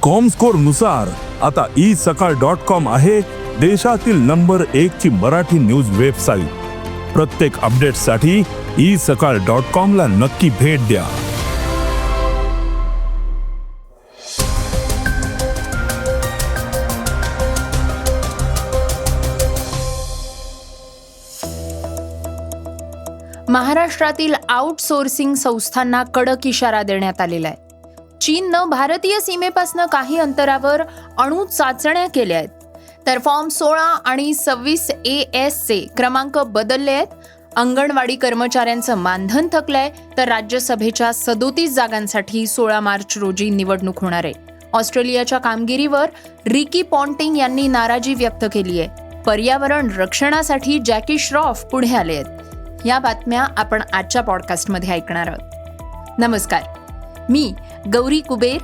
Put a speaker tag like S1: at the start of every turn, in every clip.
S1: Comscore नुसार आता isakal.com आहे देशातील नंबर 1 ची मराठी न्यूज वेबसाईट. प्रत्येक अपडेटसाठी isakal.com ला नक्की भेट द्या.
S2: महाराष्ट्रातील आउटसोर्सिंग संस्थांना कडक इशारा देण्यात आलेला आहे. चीननं भारतीय सीमेपासून काही अंतरावर अणु चाचण्या केल्या आहेत. तर फॉर्म 16 आणि 26AS चे क्रमांक बदलले आहेत. अंगणवाडी कर्मचाऱ्यांचं मानधन थकलंय. तर राज्यसभेच्या 37 जागांसाठी 16 मार्च रोजी निवडणूक होणार आहे. ऑस्ट्रेलियाच्या कामगिरीवर रिकी पॉन्टिंग यांनी नाराजी व्यक्त केली आहे. पर्यावरण रक्षणासाठी जॅकी श्रॉफ पुढे आले आहेत. या बातम्या आपण आजच्या पॉडकास्टमध्ये ऐकणार आहोत. नमस्कार, मी गौरी कुबेर.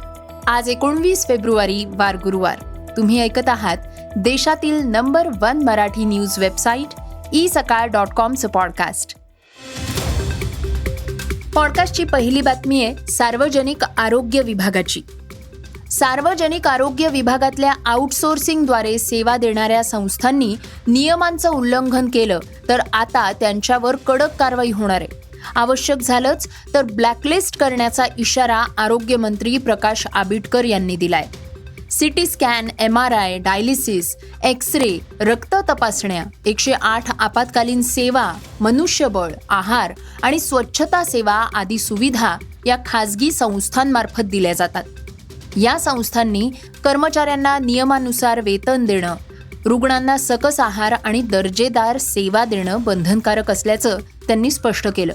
S2: आज 19 फेब्रुवारी वार गुरुवार. तुम्ही ऐकत आहात देशातील number 1 Marathi news website isakal.com चं पॉडकास्ट. पॉडकास्टची पहिली बातमी आहे सार्वजनिक आरोग्य विभागाची. सार्वजनिक आरोग्य विभागातल्या आउटसोर्सिंगद्वारे सेवा देणाऱ्या संस्थांनी नियमांचं उल्लंघन केलं तर आता त्यांच्यावर कडक कारवाई होणार आहे. आवश्यक झालंच तर ब्लॅकलिस्ट करण्याचा इशारा आरोग्यमंत्री प्रकाश आबिटकर यांनी दिलाय. CT scan, MRI, dialysis, X-ray, रक्त तपासण्या, 108 आपत्कालीन सेवा, मनुष्यबळ, आहार आणि स्वच्छता सेवा आदी सुविधा या खासगी संस्थांमार्फत दिल्या जातात. या संस्थांनी कर्मचाऱ्यांना नियमानुसार वेतन देणं, रुग्णांना सकस आहार आणि दर्जेदार सेवा देणं बंधनकारक असल्याचं त्यांनी स्पष्ट केलं.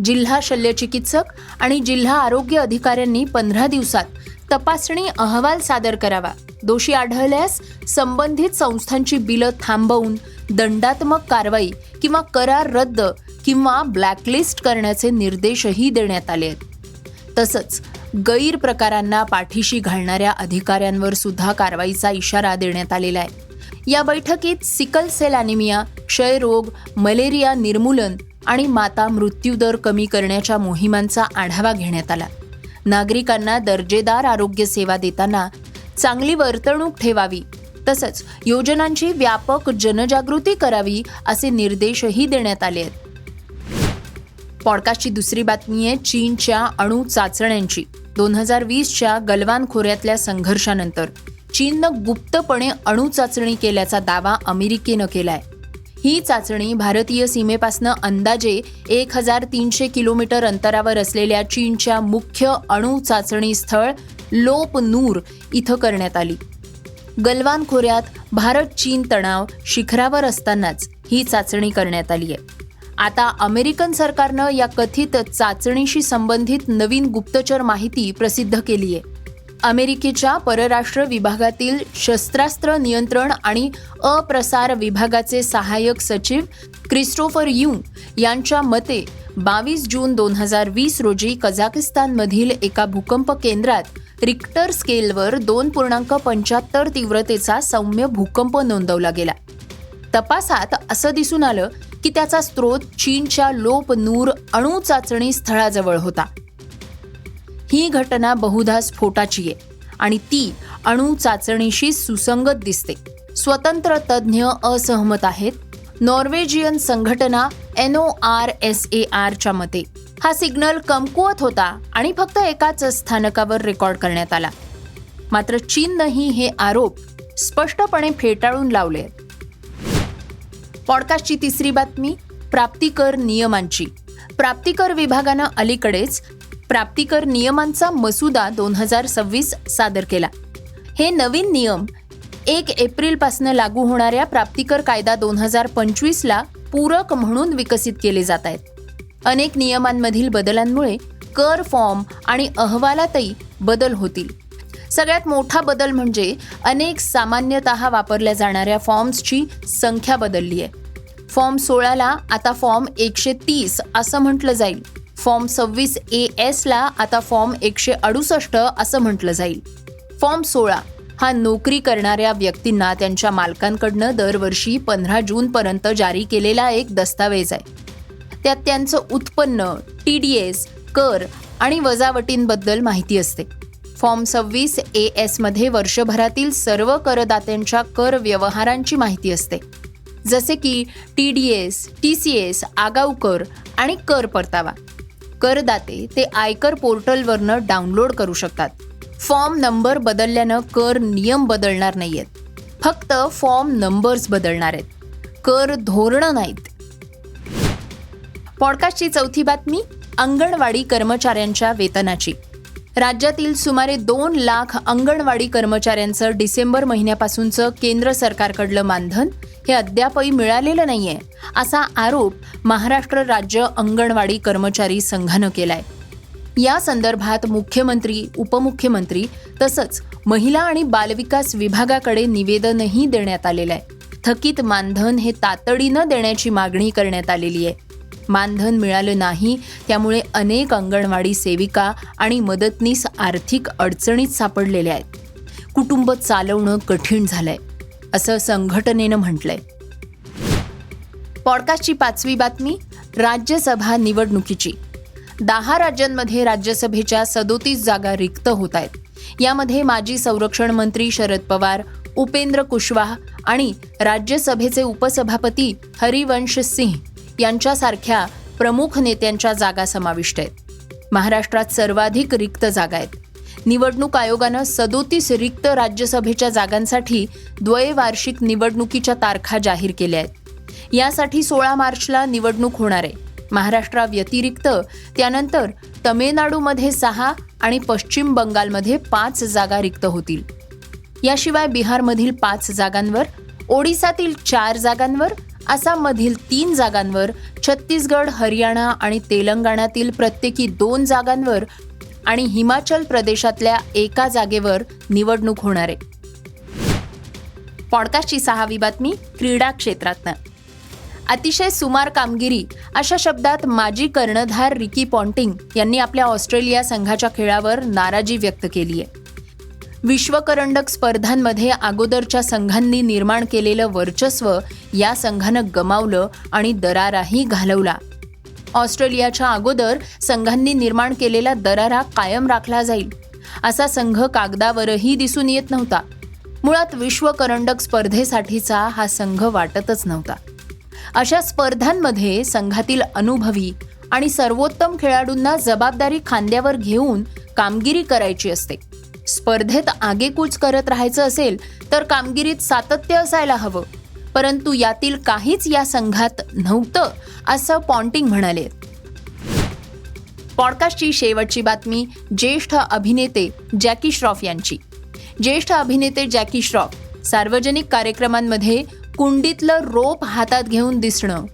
S2: जिल्हा शल्यचिकित्सक आणि जिल्हा आरोग्य अधिकाऱ्यांनी 15 दिवसात तपासणी अहवाल सादर करावा. दोषी आढळल्यास संबंधित संस्थांची बिलं थांबवून दंडात्मक कारवाई किंवा करार रद्द किंवा ब्लॅकलिस्ट करण्याचे निर्देशही देण्यात आले आहेत. तसंच गैरप्रकारांना पाठीशी घालणाऱ्या अधिकाऱ्यांवर सुद्धा कारवाईचा इशारा देण्यात आलेला आहे. या बैठकीत सिकल सेल ॲनिमिया, क्षयरोग, मलेरिया निर्मूलन आणि माता मृत्यूदर कमी करण्याच्या मोहिमांचा आढावा घेण्यात आला. नागरिकांना दर्जेदार आरोग्य सेवा देताना चांगली वर्तणूक ठेवावी, तसंच योजनांची व्यापक जनजागृती करावी असे निर्देशही देण्यात आले आहेत. पॉडकास्टची दुसरी बातमी आहे चीनच्या अणु चाचण्यांची. 2020च्या गलवान खोऱ्यातल्या संघर्षानंतर चीननं गुप्तपणे अणु चाचणी केल्याचा दावा अमेरिकेनं केलाय. ही चाचणी भारतीय सीमेपासून अंदाजे 1300 किलोमीटर अंतरावर असलेल्या चीनच्या मुख्य अणु चाचणी स्थळ लोप नूर इथं करण्यात आली. गलवान खोऱ्यात भारत चीन तणाव शिखरावर असतानाच ही चाचणी करण्यात आली आहे. आता अमेरिकन सरकारनं या कथित चाचणीशी संबंधित नवीन गुप्तचर माहिती प्रसिद्ध केली आहे. अमेरिकेच्या परराष्ट्र विभागातील शस्त्रास्त्र नियंत्रण आणि अप्रसार विभागाचे सहाय्यक सचिव क्रिस्टोफर युंग यांच्या मते 22 जून 2020 रोजी कझाकिस्तानमधील एका भूकंप केंद्रात रिक्टर स्केलवर 2.75 तीव्रतेचा सौम्य भूकंप नोंदवला गेला. तपासात असं दिसून आलं की त्याचा स्रोत चीनच्या लोप नूर अणु चाचणी स्थळाजवळ होता. ही घटना बहुधा स्फोटाची आहे आणि ती अणु चाचणीशी सुसंगत दिसते. स्वतंत्र तज्ज्ञ असहमत आहेत. नॉर्वेजियन संघटना NORSARच्या मते हा सिग्नल कमकुवत होता आणि फक्त एकाच स्थानकावर रेकॉर्ड करण्यात आला. मात्र चीननंही हे आरोप स्पष्टपणे फेटाळून लावले आहेत. पॉडकास्टची तिसरी बातमी प्राप्तिकर नियमांची. प्राप्तिकर विभागानं अलीकडेच प्राप्तिकर नियमांचा मसुदा 2026 सादर केला. हे नवीन नियम 1 एप्रिलपासून लागू होणाऱ्या प्राप्तिकर कायदा 2025ला पूरक म्हणून विकसित केले जात आहेत. अनेक नियमांमधील बदलांमुळे कर फॉर्म आणि अहवालातही बदल होतील. सगळ्यात मोठा बदल म्हणजे अनेक सामान्यतः वापरल्या जाणाऱ्या फॉर्म्सची संख्या बदलली आहे. फॉर्म 16ला आता फॉर्म 130 असं म्हटलं जाईल. फॉर्म 26AS ला आता फॉर्म 168 असं म्हटलं जाईल. फॉर्म 16 हा नोकरी करणाऱ्या व्यक्तींना त्यांच्या मालकांकडनं दरवर्षी 15 जूनपर्यंत जारी केलेला एक दस्तावेज आहे. त्यात त्यांचं उत्पन्न, TDS, कर आणि वजावटींबद्दल माहिती असते. फॉर्म 26AS मध्ये वर्षभरातील सर्व करदात्यांच्या कर व्यवहारांची माहिती असते, जसे की TDS, TCS, आगाऊ कर आणि कर परतावा. करदाते ते आयकर पोर्टलवरनं डाउनलोड करू शकतात. फॉर्म नंबर बदलल्यानं कर नियम बदलणार नाहीयेत, फक्त फॉर्म नंबर्स बदलणार आहेत, कर धोरणं नाहीत. पॉडकास्टची चौथी बातमी अंगणवाडी कर्मचाऱ्यांच्या वेतनाची. राज्यातील सुमारे 2 लाख अंगणवाडी कर्मचाऱ्यांचं डिसेंबर महिन्यापासूनचं केंद्र सरकारकडलं मानधन हे अद्यापही मिळालेलं नाहीये, असा आरोप महाराष्ट्र राज्य अंगणवाडी कर्मचारी संघानं केलाय. या संदर्भात मुख्यमंत्री, उपमुख्यमंत्री तसंच महिला आणि बालविकास विभागाकडे निवेदनही देण्यात आलेलं आहे. थकीत मानधन हे तातडीनं देण्याची मागणी करण्यात आलेली आहे. मानधन मिळालं नाही, त्यामुळे अनेक अंगणवाडी सेविका आणि मदतनीस आर्थिक अडचणीत सापडलेल्या आहेत. कुटुंब चालवणं कठीण झालंय, असं संघटनेनं म्हटलंय. पॉडकास्टची 5वी बातमी राज्यसभा निवडणुकीची. 10 राज्यांमध्ये राज्यसभेच्या 37 जागा रिक्त होत आहेत. यामध्ये माजी संरक्षण मंत्री शरद पवार, उपेंद्र कुशवाह आणि राज्यसभेचे उपसभापती हरिवंश सिंह यांच्यासारख्या प्रमुख नेत्यांच्या जागा समाविष्ट आहेत. महाराष्ट्रात सर्वाधिक रिक्त जागा आहेत. निवडणूक आयोगानं 37 रिक्त राज्यसभेच्या जागांसाठी द्वैवार्षिक निवडणुकीच्या तारखा जाहीर केल्या आहेत. यासाठी 16 मार्चला निवडणूक होणार आहे. महाराष्ट्राव्यतिरिक्त त्यानंतर तमिळनाडूमध्ये 6 आणि पश्चिम बंगालमध्ये 5 जागा रिक्त होतील. याशिवाय बिहारमधील 5 जागांवर, ओडिसातील 4 जागांवर, आसाममधील 3 जागांवर, छत्तीसगड, हरियाणा आणि तेलंगणातील प्रत्येकी 2 जागांवर आणि हिमाचल प्रदेशातल्या 1 जागेवर निवडणूक होणार आहे. पॉडकास्टची 6वी बातमी क्रीडा क्षेत्रातनं. अतिशय सुमार कामगिरी अशा शब्दात माजी कर्णधार रिकी पॉन्टिंग यांनी आपल्या ऑस्ट्रेलिया संघाच्या खेळावर नाराजी व्यक्त केली आहे. विश्वकरंडक स्पर्धांमध्ये अगोदरच्या संघांनी निर्माण केलेलं वर्चस्व या संघानं गमावलं आणि दराराही घालवला. ऑस्ट्रेलियाच्या अगोदर संघांनी निर्माण केलेला दरारा कायम राखला जाईल असा संघ कागदावरही दिसून येत नव्हता. मुळात विश्वकरंडक स्पर्धेसाठीचा हा संघ वाटतच नव्हता. अशा स्पर्धांमध्ये संघातील अनुभवी आणि सर्वोत्तम खेळाडूंना जबाबदारी खांद्यावर घेऊन कामगिरी करायची असते. स्पर्धेत आगेकूच करत राहायचं असेल तर कामगिरीत सातत्य असायला हवं, परंतु यातील काहीच या संघात नव्हतं, असं पॉन्टिंग म्हणाले. पॉडकास्टची शेवटची बातमी ज्येष्ठ अभिनेते जॅकी श्रॉफ यांची. ज्येष्ठ अभिनेते जॅकी श्रॉफ सार्वजनिक कार्यक्रमांमध्ये कुंडीतलं रोप हातात घेऊन दिसणं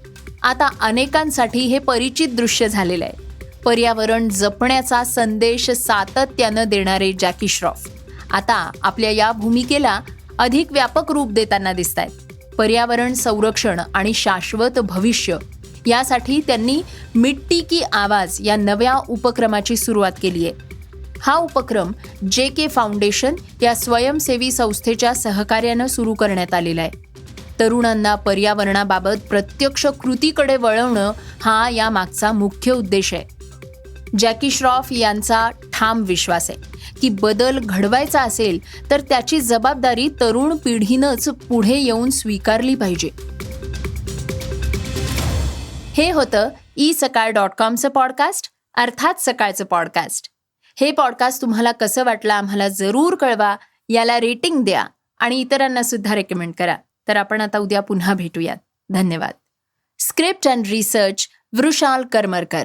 S2: आता अनेकांसाठी हे परिचित दृश्य झालेलं आहे. पर्यावरण जपण्याचा संदेश सातत्यानं देणारे जॅकी श्रॉफ आता आपल्या या भूमिकेला अधिक व्यापक रूप देताना दिसत आहेत. पर्यावरण संरक्षण आणि शाश्वत भविष्य यासाठी त्यांनी मिट्टी की आवाज या नव्या उपक्रमाची सुरुवात केली आहे. हा उपक्रम JK फाउंडेशन या स्वयंसेवी संस्थेच्या सहकार्यानं सुरू करण्यात आलेला आहे. तरुणांना पर्यावरणाबाबत प्रत्यक्ष कृतीकडे वळवणं हा या मागचा मुख्य उद्देश आहे. जॅकी श्रॉफ यांचा ठाम विश्वास आहे की बदल घडवायचा असेल तर त्याची जबाबदारी तरुण पिढीनंच पुढे येऊन स्वीकारली पाहिजे. हे होतं isakal.comचं पॉडकास्ट, अर्थात सकाळचं पॉडकास्ट. हे पॉडकास्ट तुम्हाला कसं वाटलं आम्हाला जरूर कळवा. याला रेटिंग द्या आणि इतरांना सुद्धा रेकमेंड करा. तर आपण आता उद्या पुन्हा भेटूयात. धन्यवाद. Script and research Vrushal Karmarkar.